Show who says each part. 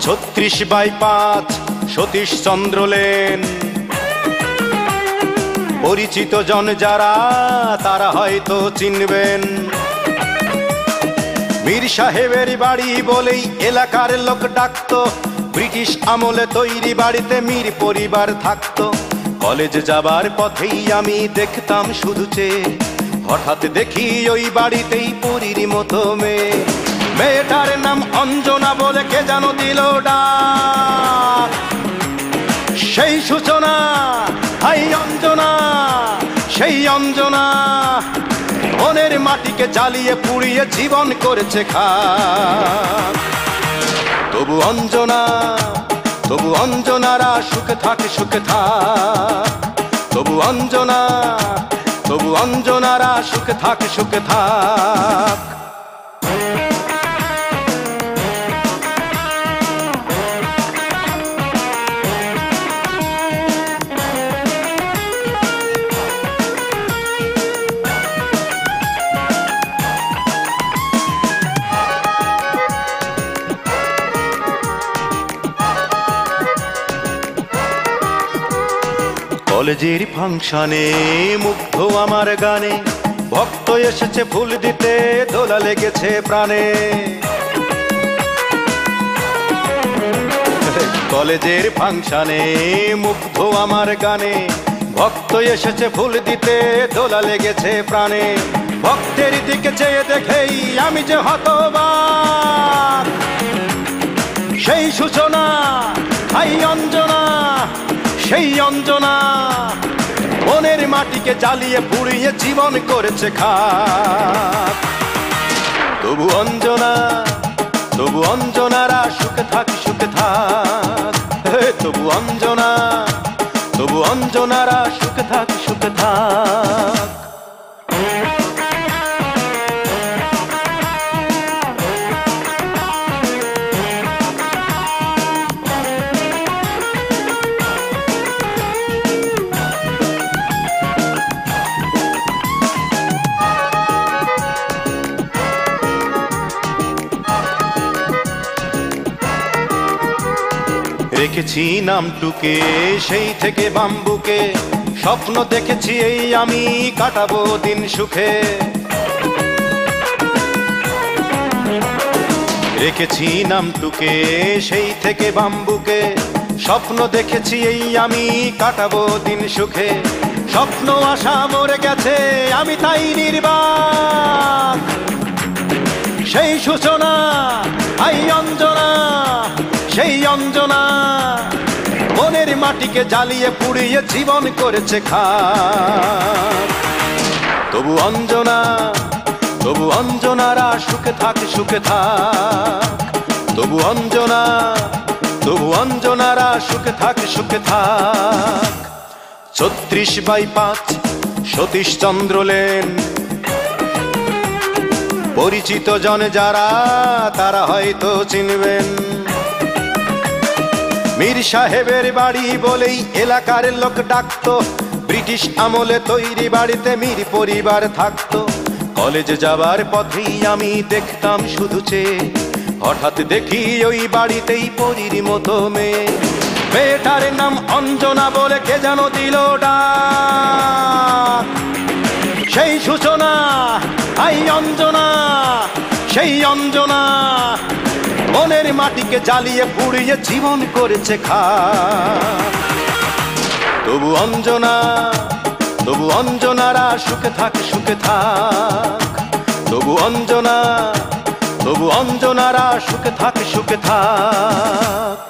Speaker 1: 36/5 সতীশ চন্দ্র lane. পরিচিত জন যারা তারা হয়তো চিনবেন। মীর সাহেবের বাড়ি বলেই এলাকার লোক ডাকতো। ব্রিটিশ আমলে তৈরি বাড়িতে মীর পরিবার থাকতো। কলেজ যাবার পথেই আমি দেখতাম শুধু চেয়ে, হঠাৎ দেখি ওই বাড়িতেই পরীর মতো মেয়ে। মেয়েটার নাম অঞ্জনা বলে কে যেন দিল ডাক। সেই সূচনা, হাই অঞ্জনা, সেই অঞ্জনা মনের মাটিকে জ্বালিয়ে পুড়িয়ে জীবন করেছে খাক। তবু অঞ্জনা, তবু অঞ্জনারা সুখে থাকে, সুখে থাক। তবু অঞ্জনা, তবু অঞ্জনারা সুখে থাকে, সুখে থাক। কলেজের ফাংশনে মুগ্ধ আমার গানে, ভক্ত এসেছে ফুল দিতে, দোলা লেগেছে প্রাণে। কলেজের ফাংশনে মুগ্ধ আমার গানে, ভক্ত এসেছে ফুল দিতে, দোলা লেগেছে প্রাণে। ভক্তের দিকে চেয়ে দেখেই আমি যে হতবাক। সেই সূচনা, হাই অঞ্জনা, সেই অঞ্জনা মনের মাটিকে জ্বালিয়ে পুড়িয়ে জীবন করেছে খাক। তবু অঞ্জনা, তবু অঞ্জনারা সুখে থাক, সুখে থাক। তবু অঞ্জনা, তবু অঞ্জনারা সুখে থাক, সুখে থাক। রেখেছি নামটুকে সেই থেকে বাম্বুকে, স্বপ্ন দেখেছি এই আমি কাটাবো দিন সুখে। রেখেছি নামটুকে সেই থেকে বাম্বুকে, স্বপ্ন দেখেছি এই আমি কাটাবো দিন সুখে। স্বপ্ন আশা মরে গেছে আমি তাই নির্বাক। সেই সূচনা, হাই অঞ্জনা, সেই অঞ্জনা মনের মাটিকে জ্বালিয়ে পুড়িয়ে জীবন করেছে খাক। তবু অঞ্জনা, তবু অঞ্জনারা সুখে থাক, সুখে থাক। তবু অঞ্জনা, তবু অঞ্জনারা সুখে থাক, সুখে থাক। 36/5 সতীশ চন্দ্র লেন। পরিচিত জন যারা তারা হয়তো চিনবেন। মীর সাহেবের বাড়ি বলেই এলাকার লোক ডাকতো। ব্রিটিশ আমলে তৈরি বাড়িতে মীর পরিবার থাকতো। কলেজ যাবার পথেই আমি দেখতাম শুধু চেয়ে, হঠাৎ দেখি ওই বাড়িতেই পরীর মতো মেয়ে। মেয়েটার নাম অঞ্জনা বলে কে যেন দিল ডাক। সেই সূচনা, হাই অঞ্জনা, সেই অঞ্জনা মনের মাটিকে জ্বালিয়ে পুড়িয়ে জীবন করেছে খাক। তবু অঞ্জনা, তবু অঞ্জনারা সুখে থাক, সুখে থাক। তবু অঞ্জনা, তবু অঞ্জনারা সুখে থাক, সুখে থাক।